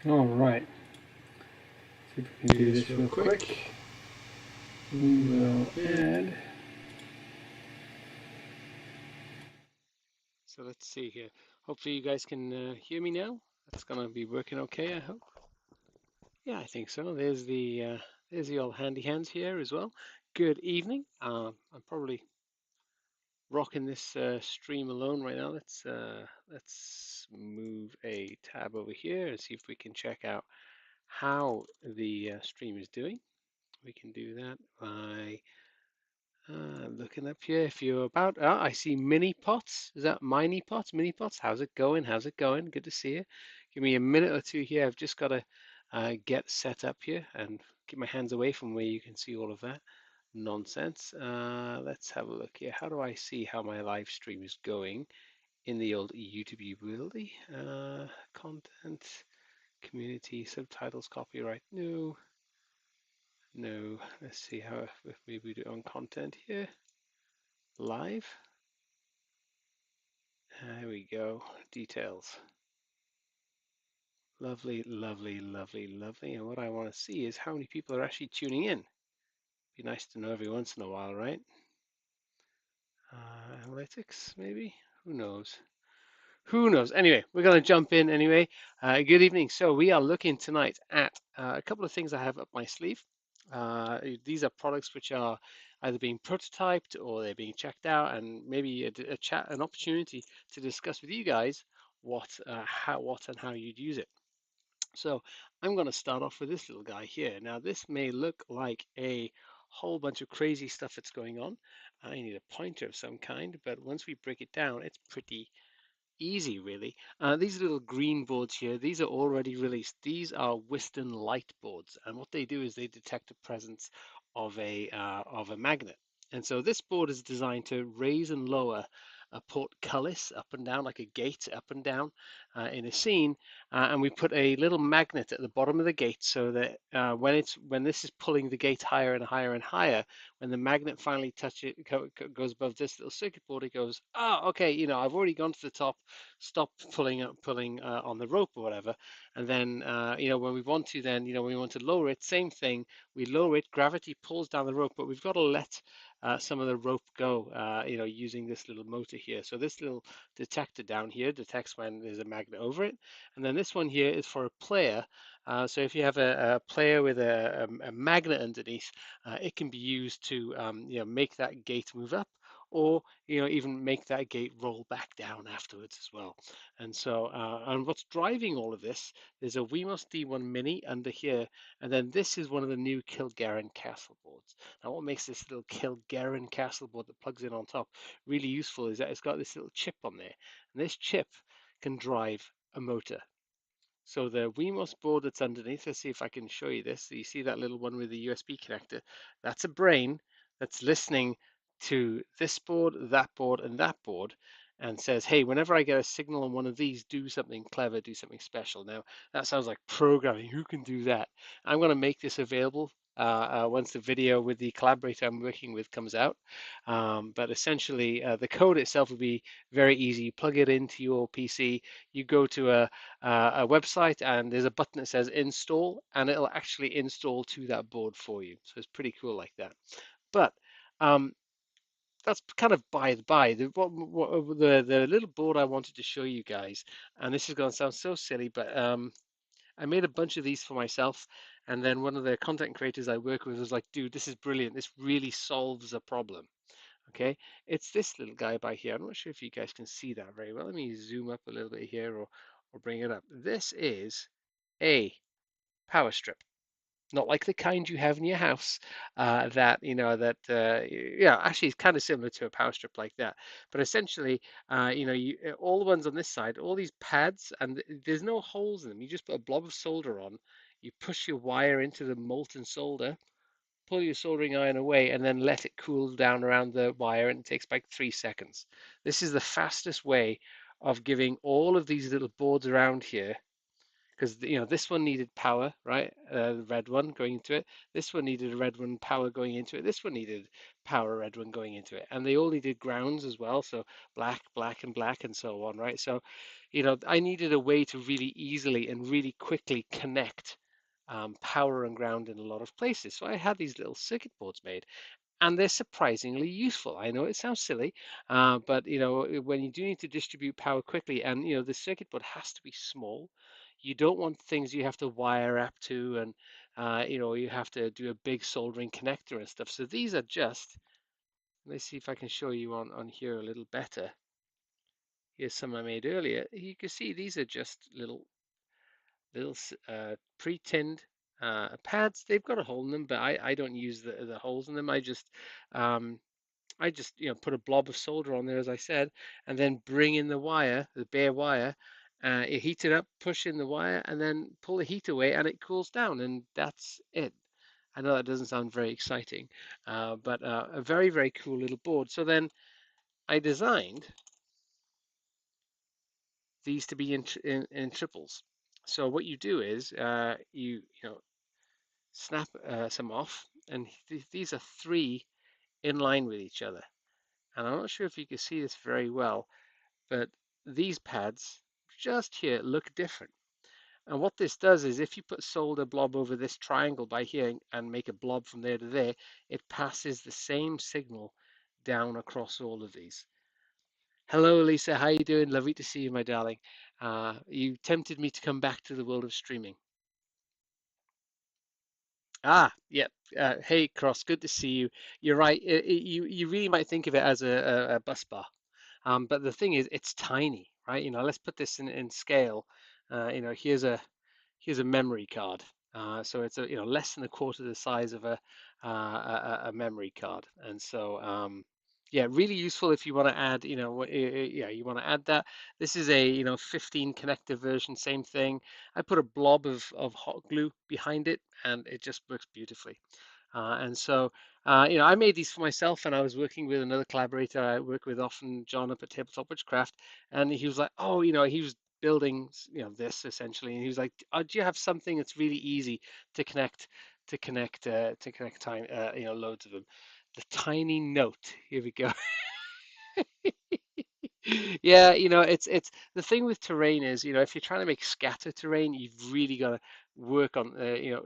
All right. See if we can do this real quick. We will add. So let's see here. Hopefully you guys can hear me now. That's gonna be working okay, I hope. Yeah, I think so. There's the old handy hands here as well. Good evening. I'm probably rocking this stream alone right now. Let's move a tab over here and see if we can check out how the stream is doing. We can do that by looking up here. If you're about, I see mini pots. Is that mini pots? Mini pots? How's it going? How's it going? Good to see you. Give me a minute or two here. I've just got to get set up here and keep my hands away from where you can see all of that nonsense. Let's have a look here. How do I see how my live stream is going in the old YouTube worldy? Content, community, subtitles, copyright. No, no. Let's see how if maybe we do on content here live. There we go. Details. Lovely, lovely, lovely, lovely. And what I want to see is how many people are actually tuning in. Be nice to know every once in a while, right? Analytics, maybe? Who knows? Who knows? Anyway, we're going to jump in anyway. Good evening. So we are looking tonight at a couple of things I have up my sleeve. These are products which are either being prototyped or they're being checked out, and maybe a chat, an opportunity to discuss with you guys what and how you'd use it. So I'm going to start off with this little guy here. Now this may look like a whole bunch of crazy stuff that's going on. I need a pointer of some kind, but once we break it down, it's pretty easy, really. These little green boards here, these are already released. These are Western light boards, and what they do is they detect the presence of a magnet. And so this board is designed to raise and lower a portcullis up and down, like a gate up and down in a scene. And we put a little magnet at the bottom of the gate so that when this is pulling the gate higher and higher and higher, when the magnet finally goes above this little circuit board, it goes, oh, okay, I've already gone to the top, stop pulling on the rope or whatever. And then, when we want to, then, when we want to lower it, same thing, we lower it, gravity pulls down the rope, but we've got to let some of the rope go, using this little motor here. So this little detector down here detects when there's a magnet over it. And then this one here is for a player. So if you have a player with a magnet underneath, it can be used to make that gate move up, or even make that gate roll back down afterwards as well. And so and what's driving all of this, there's a Wemos D1 Mini under here, and then this is one of the new Kilgarren Castle boards. Now what makes this little Kilgarren Castle board that plugs in on top really useful is that it's got this little chip on there, and this chip can drive a motor. So the Wemos board that's underneath, let's see if I can show you this. So you see that little one with the USB connector? That's a brain that's listening to this board, and that board, and says, hey, whenever I get a signal on one of these, do something clever, do something special. Now, that sounds like programming. Who can do that? I'm going to make this available once the video with the collaborator I'm working with comes out. But essentially, the code itself will be very easy. You plug it into your PC, you go to a website, and there's a button that says install, and it'll actually install to that board for you. So it's pretty cool like that. But um, that's kind of by the by. The little board I wanted to show you guys, and this is going to sound so silly, but I made a bunch of these for myself, and then one of the content creators I work with was like, dude, this is brilliant. This really solves a problem. Okay, it's this little guy by here. I'm not sure if you guys can see that very well. Let me zoom up a little bit here, or bring it up. This is a power strip, not like the kind you have in your house. Yeah, actually it's kind of similar to a power strip like that. But essentially, all the ones on this side, all these pads, and there's no holes in them. You just put a blob of solder on. You push your wire into the molten solder, pull your soldering iron away, and then let it cool down around the wire, and it takes like 3 seconds. This is the fastest way of giving all of these little boards around here because this one needed power, right? The red one going into it. This one needed a red one power going into it. This one needed power red one going into it, and they all needed grounds as well. So black, black, and black, and so on, right? So, I needed a way to really easily and really quickly connect power and ground in a lot of places. So I had these little circuit boards made, and they're surprisingly useful. I know it sounds silly, but when you do need to distribute power quickly, and the circuit board has to be small. You don't want things you have to wire up to, and you have to do a big soldering connector and stuff. So these are just. Let's see if I can show you on here a little better. Here's some I made earlier. You can see these are just little pre-tinned pads. They've got a hole in them, but I don't use the holes in them. Um, I just put a blob of solder on there, as I said, and then bring in the wire, the bare wire. You heat it up, push in the wire, and then pull the heat away, and it cools down, and that's it. I know that doesn't sound very exciting, but a very, very cool little board. So then I designed these to be in triples. So what you do is you snap some off, and these are three in line with each other. And I'm not sure if you can see this very well, but these pads just here look different. And what this does is if you put solder blob over this triangle by here and make a blob from there to there, it passes the same signal down across all of these. Hello, Lisa. How you doing? Lovely to see you, my darling. You tempted me to come back to the world of streaming. Ah, yep. Hey, Cross. Good to see you. You're right. You really might think of it as a bus bar. But the thing is, it's tiny, right? Let's put this in scale. Here's a memory card. So it's less than a quarter the size of a memory card, and so yeah, really useful if you want to add, yeah, you want to add that. This is a 15 connector version, same thing. I put a blob of hot glue behind it, and it just works beautifully. And so, I made these for myself, and I was working with another collaborator I work with often, John up at Tabletop Witchcraft, and he was like, oh, he was building, this essentially, and he was like, oh, do you have something that's really easy to connect time, loads of them. The tiny note. Here we go. Yeah, it's the thing with terrain is, if you're trying to make scatter terrain, you've really got to work on,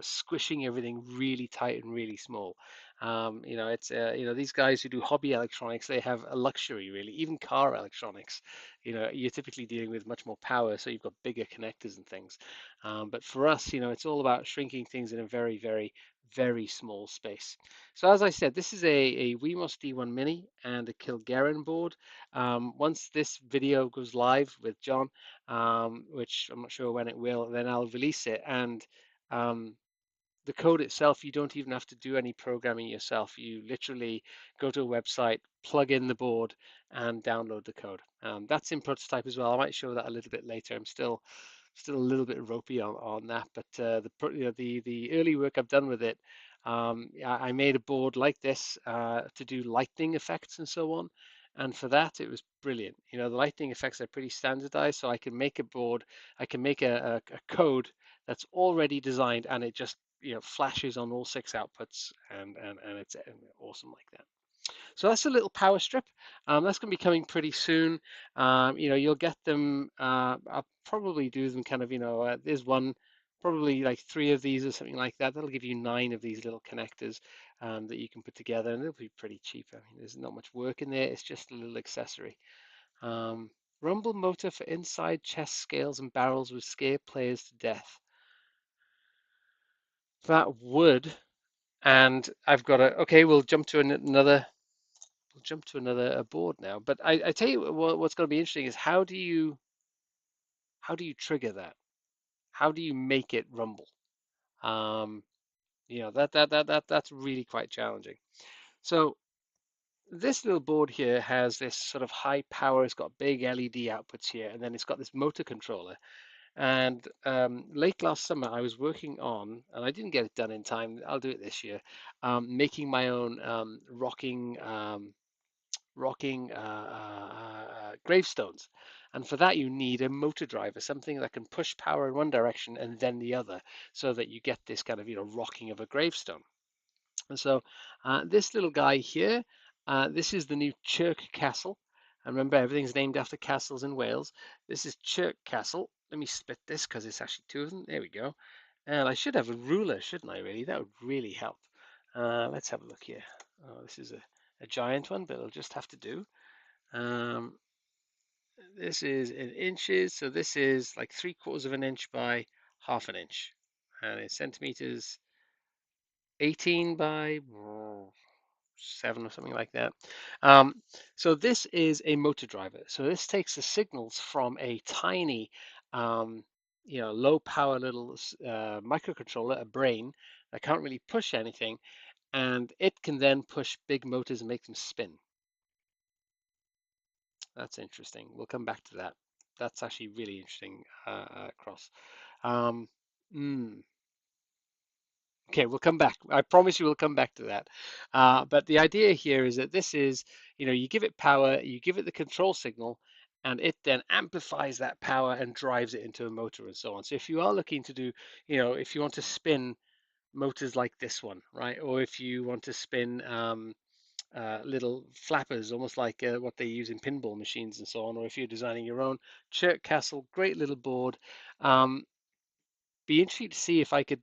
squishing everything really tight and really small. It's these guys who do hobby electronics, they have a luxury really. Even car electronics, you're typically dealing with much more power, so you've got bigger connectors and things. But for us, it's all about shrinking things in a very, very, very small space. So as I said, this is a Wemos D1 Mini and a Kilgarren board. Once this video goes live with John, which I'm not sure when it will, then I'll release it. And um, the code itself, you don't even have to do any programming yourself. You literally go to a website, plug in the board, and download the code. That's in prototype as well. I might show that a little bit later. I'm still a little bit ropey on that, but the early work I've done with it, I made a board like this to do lightning effects and so on. And for that, it was brilliant. The lightning effects are pretty standardized, so I can make a board, I can make a code that's already designed, and it just flashes on all six outputs, and it's awesome like that. So that's a little power strip. That's going to be coming pretty soon. You'll get them. I'll probably do them kind of, there's one, probably like three of these or something like that. That'll give you nine of these little connectors that you can put together, and they'll be pretty cheap. I mean, there's not much work in there. It's just a little accessory. Um, Rumble motor for inside chest scales and barrels would scare players to death. That would, and I've got a, okay, we'll jump to another board now. But I tell you what's going to be interesting is how do you trigger that? How do you make it rumble? Um, that's really quite challenging. So this little board here has this sort of high power. It's got big LED outputs here, and then it's got this motor controller. And late last summer, I was working on, and I didn't get it done in time. I'll do it this year. Making my own rocking gravestones. And for that, you need a motor driver, something that can push power in one direction and then the other, so that you get this kind of, rocking of a gravestone. And so this little guy here, this is the new Chirk Castle. And remember, everything's named after castles in Wales. This is Chirk Castle. Let me split this because it's actually two of them. There we go. And I should have a ruler, shouldn't I, really? That would really help. Let's have a look here. Oh, this is a giant one, but it'll just have to do. This is in inches, so this is like 3/4 of an inch by half an inch. And in centimeters, 18 by 7 or something like that. So this is a motor driver. So this takes the signals from a tiny, low power little microcontroller, a brain that can't really push anything, and it can then push big motors and make them spin. That's interesting. We'll come back to that. That's actually really interesting, Cross. Um, mm, Okay, we'll come back. I promise you we'll come back to that. But the idea here is that this is, you give it power, you give it the control signal, and it then amplifies that power and drives it into a motor and so on. So if you are looking to do, if you want to spin motors like this one, right? Or if you want to spin little flappers, almost like what they use in pinball machines and so on, or if you're designing your own Chirk Castle, great little board. Be interesting to see if I could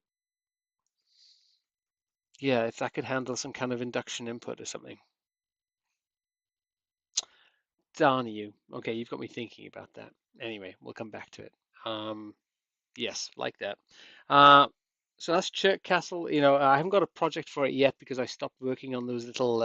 Yeah, if that could handle some kind of induction input or something. Darn you. Okay, you've got me thinking about that. Anyway, we'll come back to it. Yes, like that. Uh, so that's Chirk Castle. I haven't got a project for it yet because I stopped working on those little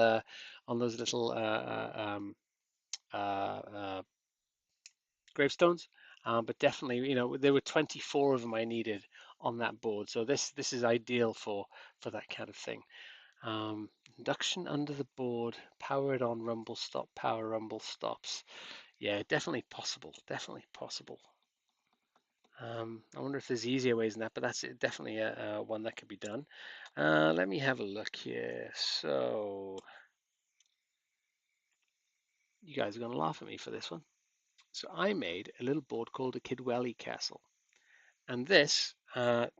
gravestones. But definitely, there were 24 of them I needed on that board. So this is ideal for that kind of thing. Induction under the board, power it on, rumble stop, power rumble stops. Yeah, definitely possible. Definitely possible. I wonder if there's easier ways than that, but that's definitely a one that could be done. Let me have a look here. So you guys are going to laugh at me for this one. So I made a little board called a Kidwelly Castle, and this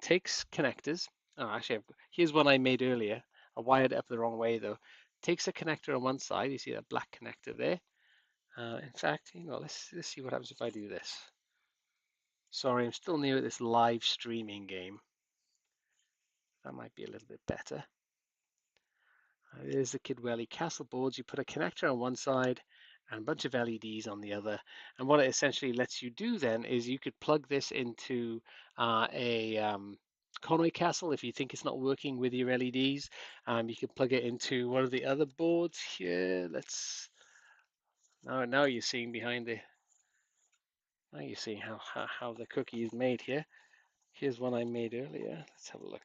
takes connectors. Oh, actually, here's one I made earlier. I wired it up the wrong way though. Takes a connector on one side. You see that black connector there. In fact, let's see what happens if I do this. Sorry, I'm still new at this live streaming game. That might be a little bit better. There's the Kidwelly Castle boards. You put a connector on one side and a bunch of LEDs on the other. And what it essentially lets you do then is you could plug this into a Conway Castle if you think it's not working with your LEDs. You could plug it into one of the other boards here. Now you're seeing now you're seeing how the cookie is made here. Here's one I made earlier. Let's have a look.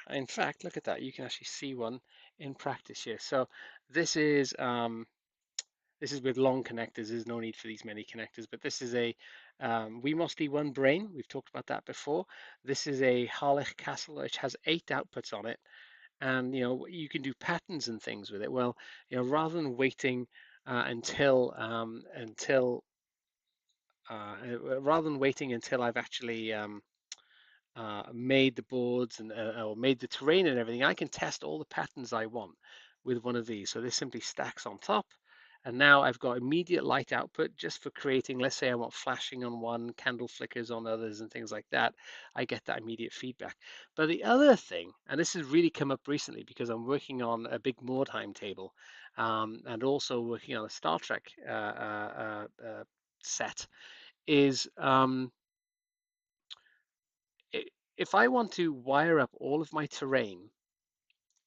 In fact, look at that. You can actually see one in practice here. So this is with long connectors. There's no need for these many connectors, but this is a WeMOS D1 brain. We've talked about that before. This is a Harlech Castle which has 8 outputs on it, and you can do patterns and things with it. Well, rather than waiting until I've actually made the boards and or made the terrain and everything, I can test all the patterns I want with one of these. So this simply stacks on top. And now I've got immediate light output just for creating, let's say I want flashing on one, candle flickers on others and things like that. I get that immediate feedback. But the other thing, and this has really come up recently because I'm working on a big Mordheim table and also working on a Star Trek set, is if I want to wire up all of my terrain,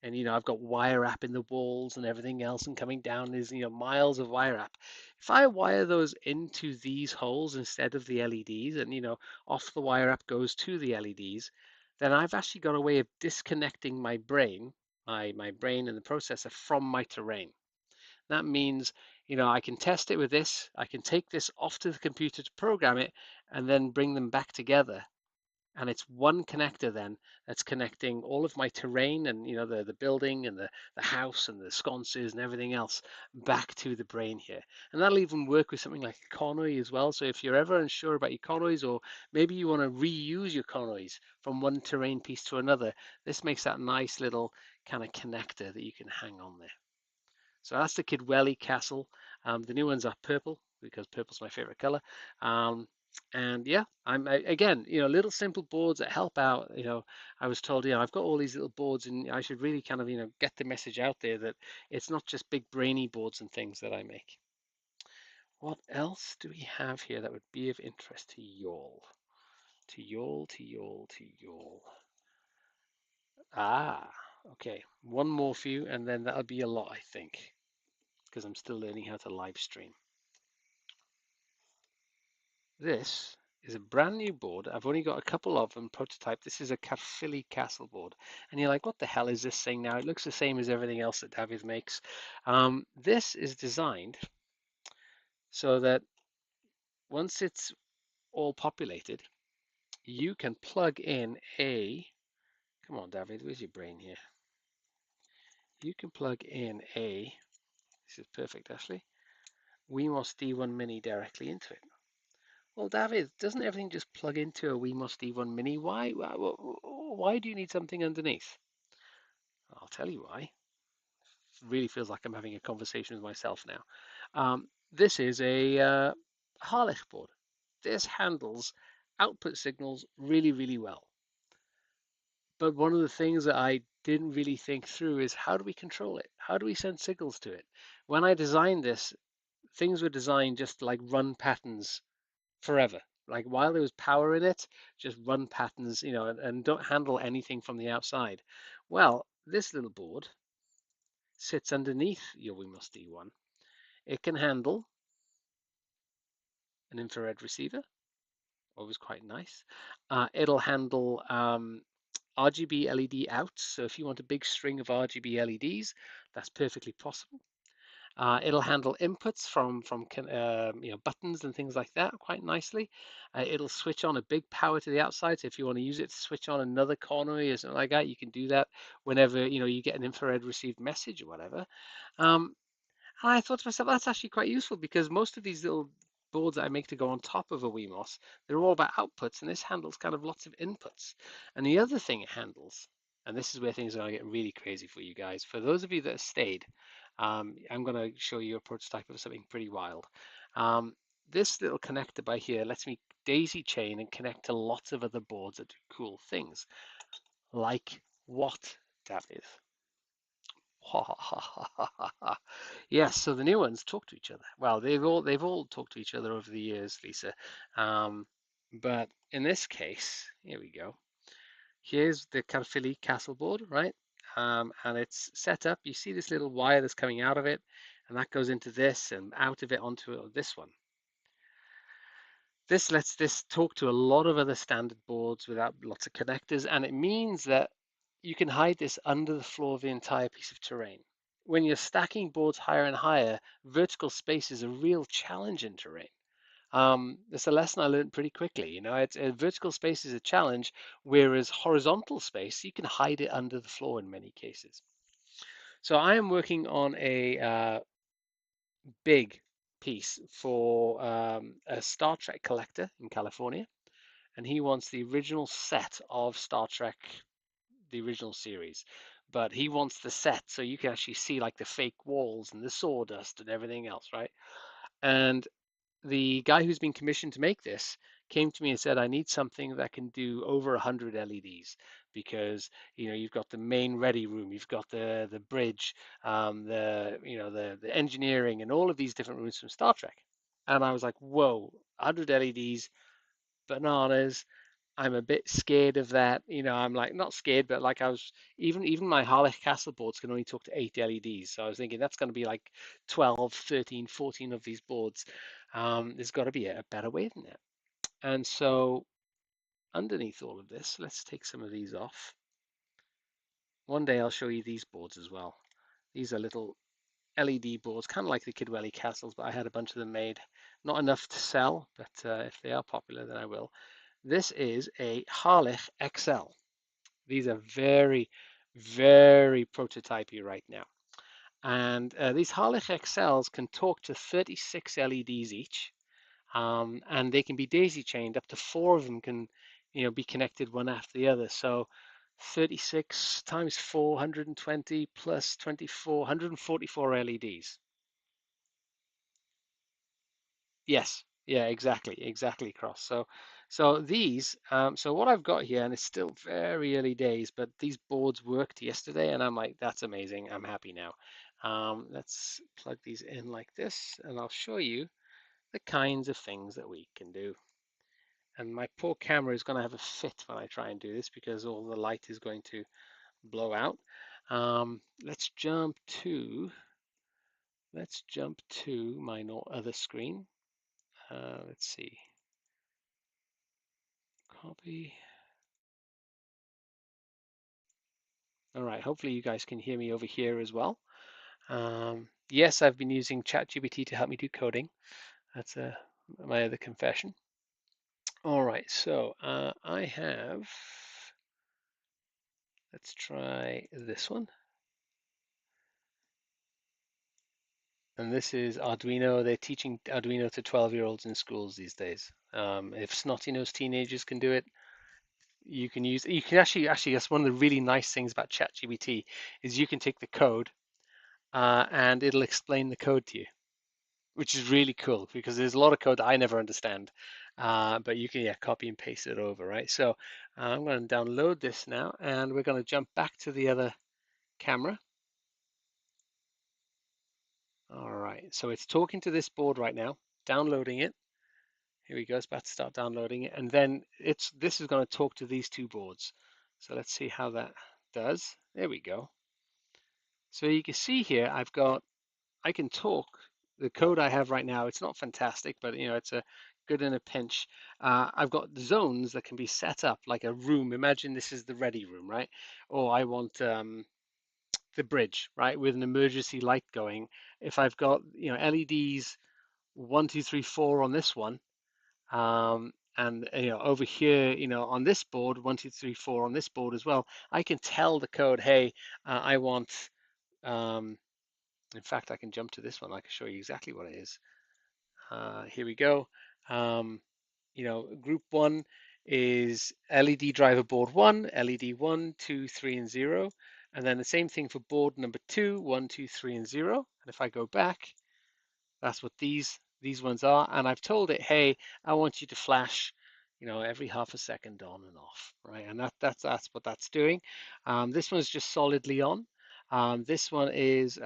and I've got wire wrap in the walls and everything else, and coming down is miles of wire wrap. If I wire those into these holes instead of the LEDs, and off the wire wrap goes to the LEDs, then I've actually got a way of disconnecting my brain, my brain and the processor from my terrain. That means I can test it with this. I can take this off to the computer to program it, and then bring them back together And it's one connector then that's connecting all of my terrain and the building and the house and the sconces and everything else back to the brain here. And that'll even work with something like a connoy as well. So if you're ever unsure about your connoys, or maybe you want to reuse your connoys from one terrain piece to another, this makes that nice little kind of connector that you can hang on there. So that's the Kidwelly Castle. The new ones are purple because purple's my favorite color. And yeah, again, little simple boards that help out. I was told, I've got all these little boards, and I should really kind of, get the message out there that it's not just big brainy boards and things that I make. What else do we have here that would be of interest to y'all? To y'all, to y'all, to y'all. Ah, okay. One more for you, and then that'll be a lot, I think, because I'm still learning how to live stream. This is a brand new board. I've only got a couple of them prototype. This is a Caerphilly Castle board. And you're like, what the hell is this thing now? It looks the same as everything else that David makes. This is designed so that once it's all populated, you can plug in a, come on, David, where's your brain here? You can plug in a, this is perfect, actually, Wemos D1 Mini directly into it. Well, David, doesn't everything just plug into a Wemos D1 Mini? Why do you need something underneath? I'll tell you why. It really feels like I'm having a conversation with myself now. This is a Harlech board. This handles output signals really, really well. But one of the things that I didn't really think through is how do we control it? How do we send signals to it? When I designed this, things were designed just to like run patterns forever. Like while there was power in it, just run patterns, and don't handle anything from the outside. Well, this little board sits underneath your Wemos D1. It can handle an infrared receiver, always quite nice. It'll handle RGB LED outs. So if you want a big string of RGB LEDs, that's perfectly possible. It'll handle inputs from buttons and things like that quite nicely. It'll switch on a big power to the outside. So if you want to use it to switch on another connoy or something like that, you can do that whenever you get an infrared received message or whatever. Um, and I thought to myself, that's actually quite useful because most of these little boards that I make to go on top of a Wemos, they're all about outputs, and this handles kind of lots of inputs. And the other thing it handles, and this is where things are going to get really crazy for you guys. For those of you that have stayed, I'm going to show you a prototype of something pretty wild. This little connector by here lets me daisy chain and connect to lots of other boards that do cool things. Like what, David? Yes, so the new ones talk to each other. Well, they've all talked to each other over the years, Lisa. Um, but in this case, here we go. Here's the Caerphilly Castle board, right? And it's set up. You see this little wire that's coming out of it, and that goes into this and out of it onto this one. This lets this talk to a lot of other standard boards without lots of connectors, and it means that you can hide this under the floor of the entire piece of terrain. When you're stacking boards higher and higher, vertical space is a real challenge in terrain. It's a lesson I learned pretty quickly. Vertical space is a challenge, whereas horizontal space, you can hide it under the floor in many cases. So I am working on a big piece for a Star Trek collector in California, and he wants the original set of Star Trek, the original series. But he wants the set so you can actually see like the fake walls and the sawdust and everything else, right? And the guy who's been commissioned to make this came to me and said, I need something that can do over 100 LEDs because you've got the main ready room, you've got the bridge, the engineering, and all of these different rooms from Star Trek. And I was like, whoa, 100 LEDs, bananas. I'm a bit scared of that. I'm like not scared, but like I was even my Harlech Castle boards can only talk to 8 LEDs. So I was thinking that's going to be like 12, 13, 14 of these boards. There's got to be a better way than that. And so underneath all of this, let's take some of these off. One day I'll show you these boards as well. These are little LED boards, kind of like the Kidwelly Castles, but I had a bunch of them made. Not enough to sell, but if they are popular, then I will. This is a Harlech XL. These are very, very prototypey right now. And these Harlech XLs can talk to 36 LEDs each, and they can be daisy chained. Up to four of them can, be connected one after the other. So 36 times 420 plus 24, 144 LEDs. Yes, yeah, exactly, Cross. So these, so what I've got here, and it's still very early days, but these boards worked yesterday, and I'm like, that's amazing. I'm happy now. Let's plug these in like this, and I'll show you the kinds of things that we can do. And my poor camera is going to have a fit when I try and do this because all the light is going to blow out. Let's jump to my other screen. Let's see. Copy. All right, hopefully you guys can hear me over here as well. Yes, I've been using ChatGPT to help me do coding. That's my other confession. All right, so I have, let's try this one. And this is Arduino. They're teaching Arduino to 12-year-olds in schools these days. If snotty-nosed teenagers can do it, you can actually, that's one of the really nice things about ChatGPT is you can take the code and it'll explain the code to you, which is really cool because there's a lot of code that I never understand. But you can, copy and paste it over, right? So I'm going to download this now, and we're going to jump back to the other camera. All right, so it's talking to this board right now, downloading it. Here we go, it's about to start downloading it, and then this is going to talk to these two boards. So let's see how that does. There we go. So you can see here, I can talk. The code I have right now, it's not fantastic, but it's a good in a pinch. I've got zones that can be set up like a room. Imagine this is the ready room, right? Or I want the bridge, right, with an emergency light going. If I've got LEDs 1, 2, 3, 4 on this one, and over here, on this board 1, 2, 3, 4 on this board as well, I can tell the code, hey, I want. In fact, I can jump to this one. I can show you exactly what it is. Here we go. Um, group one is LED driver board one, LED 1, 2, 3, and 0. And then the same thing for board number 2, 1, 2, 3, and 0. And if I go back, that's what these ones are. And I've told it, hey, I want you to flash, every half a second on and off, right? And that's what that's doing. This one's just solidly on. This one is,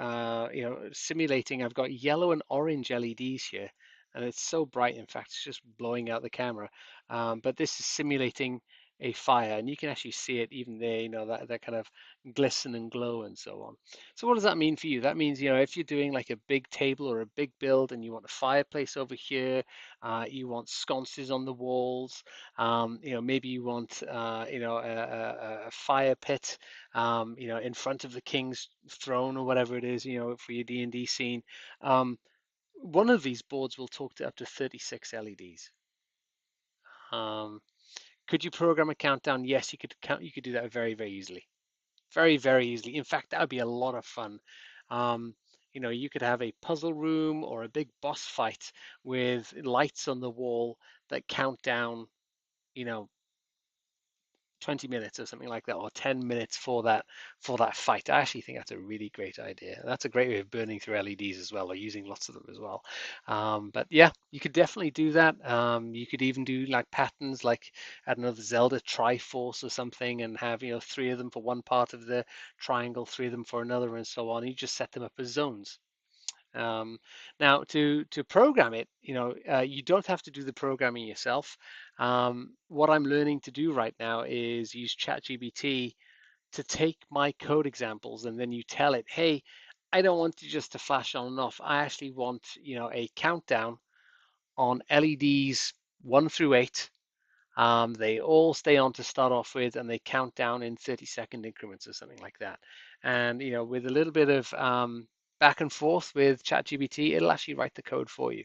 simulating. I've got yellow and orange LEDs here, and it's so bright. In fact, it's just blowing out the camera. But this is simulating a fire, and you can actually see it even there. That kind of glisten and glow and so on. So what does that mean for you? That means, if you're doing like a big table or a big build and you want a fireplace over here, you want sconces on the walls, maybe you want, a fire pit, in front of the king's throne or whatever it is, for your D&D scene. One of these boards will talk to up to 36 LEDs. Could you program a countdown? Yes, you could count. You could do that very, very easily. Very, very easily. In fact, that would be a lot of fun. You could have a puzzle room or a big boss fight with lights on the wall that count down, you know, 20 minutes or something like that, or 10 minutes for that fight. I actually think that's a really great idea. That's a great way of burning through LEDs as well, or using lots of them as well. But yeah, you could definitely do that. You could even do like patterns, like I don't know, the Zelda Triforce or something, and have 3 of them for one part of the triangle, 3 of them for another, and so on. You just set them up as zones. Um, Now, to program it, you don't have to do the programming yourself. What I'm learning to do right now is use ChatGPT to take my code examples, and then you tell it, hey, I don't want you just to flash on and off. I actually want, a countdown on LEDs 1 through 8. They all stay on to start off with, and they count down in 30-second increments or something like that. And with a little bit of back and forth with ChatGPT, it'll actually write the code for you.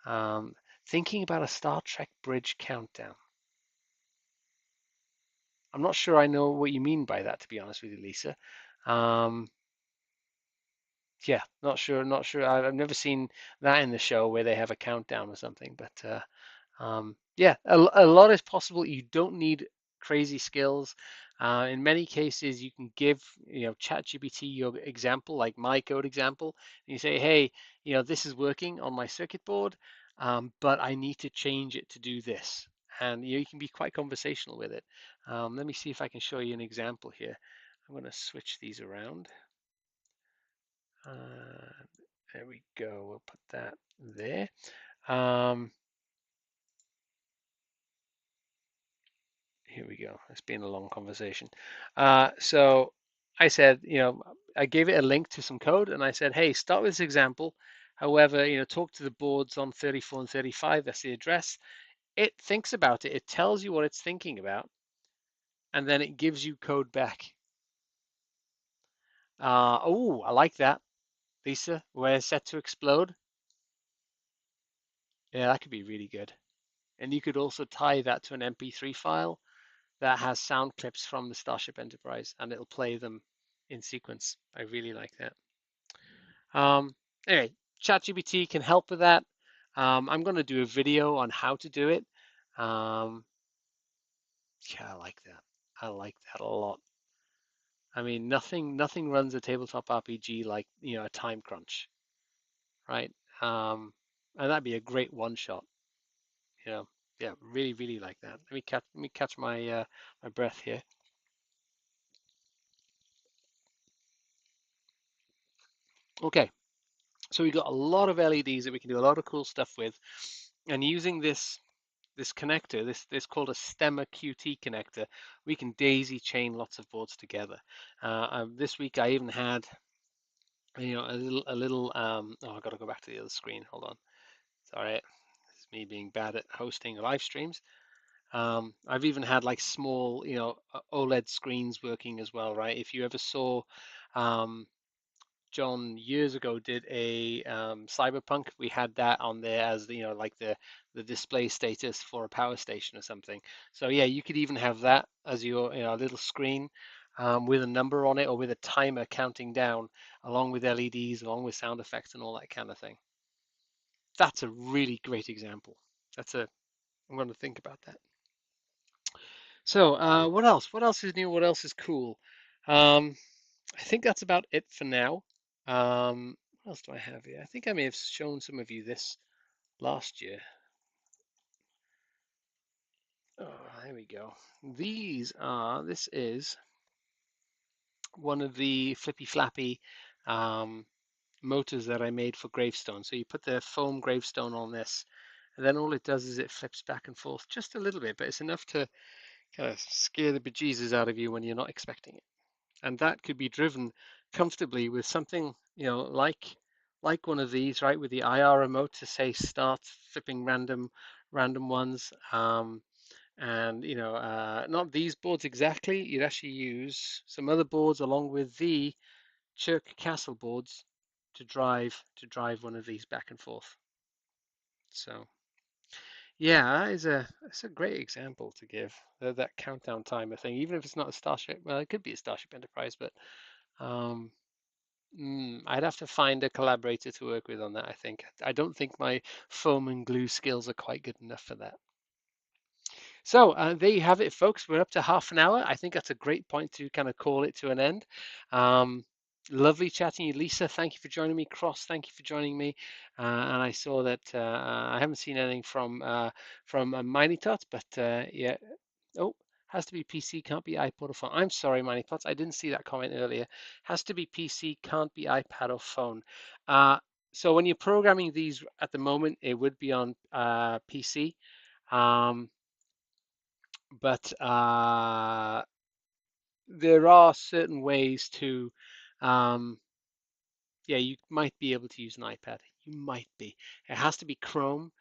Um, Thinking about a Star Trek bridge countdown. I'm not sure I know what you mean by that, to be honest with you, Lisa. Um, yeah, not sure. I've never seen that in the show where they have a countdown or something, but yeah, a lot is possible. You don't need crazy skills. In many cases, you can give, ChatGPT your example, like my code example, and you say, hey, this is working on my circuit board, but I need to change it to do this. And you can be quite conversational with it. Let me see if I can show you an example here. I'm going to switch these around. There we go. We'll put that there. Um, Here we go. It's been a long conversation. So I said, I gave it a link to some code and I said, hey, start with this example. However, talk to the boards on 34 and 35. That's the address. It thinks about it. It tells you what it's thinking about, and then it gives you code back. Oh, I like that, Lisa. Where it's set to explode. Yeah, that could be really good. And you could also tie that to an MP3 file that has sound clips from the Starship Enterprise, and it'll play them in sequence. I really like that. Anyway, ChatGPT can help with that. I'm going to do a video on how to do it. Um, yeah, I like that. I like that a lot. I mean, nothing runs a tabletop RPG like, a time crunch, right? Um, and that'd be a great one shot, you know. Yeah, really, really like that. Let me catch my breath here. Okay, so we've got a lot of LEDs that we can do a lot of cool stuff with, and using this connector, this called a stemma QT connector, we can daisy chain lots of boards together. This week I even had a little oh, I got to go back to the other screen. Hold on, sorry, it's me being bad at hosting live streams. I've even had like small OLED screens working as well, right? If you ever saw um, John years ago did a Cyberpunk. We had that on there as like the display status for a power station or something. So yeah, you could even have that as your little screen with a number on it or with a timer counting down, along with LEDs, along with sound effects and all that kind of thing. That's a really great example. I'm going to think about that. So what else? What else is new? What else is cool? Um, I think that's about it for now. What else do I have here? I think I may have shown some of you this last year. Oh, there we go. This is one of the flippy flappy um, motors that I made for gravestone. So you put the foam gravestone on this, and then all it does is it flips back and forth just a little bit, but it's enough to kind of scare the bejesus out of you when you're not expecting it. And that could be driven comfortably with something like one of these, right, with the IR remote to say start flipping random ones, and not these boards exactly. You'd actually use some other boards along with the Chirk Castle boards to drive one of these back and forth. So yeah, it's a great example to give that countdown timer thing, even if it's not a Starship. Well, it could be a Starship Enterprise, but um, I'd have to find a collaborator to work with on that, I think. I don't think my foam and glue skills are quite good enough for that. So there you have it, folks. We're up to half an hour. I think that's a great point to kind of call it to an end. Um, Lovely chatting you, Lisa. Thank you for joining me. Cross, thank you for joining me. And I saw that I haven't seen anything from Miney Tot, but yeah. Oh, has to be PC, can't be iPod or phone. I'm sorry, Miney Tots. I didn't see that comment earlier. Has to be PC, can't be iPad or phone. Uh, so when you're programming these at the moment, it would be on PC. Um, but there are certain ways to, um, yeah, you might be able to use an iPad. You might be. It has to be Chrome.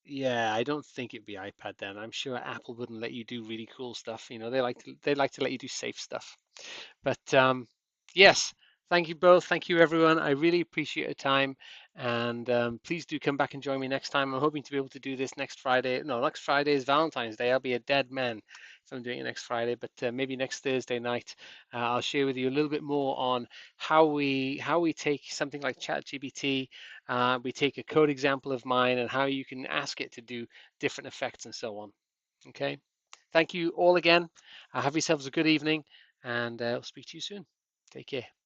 Yeah, I don't think it'd be iPad then. I'm sure Apple wouldn't let you do really cool stuff. They like to let you do safe stuff. But yes, thank you both. Thank you everyone. I really appreciate your time, and please do come back and join me next time. I'm hoping to be able to do this next Friday. No, next Friday is Valentine's Day. I'll be a dead man. so I'm doing it next Friday. But maybe next Thursday night, I'll share with you a little bit more on how we take something like ChatGPT. We take a code example of mine and how you can ask it to do different effects and so on. Okay. Thank you all again. Have yourselves a good evening, and I'll speak to you soon. Take care.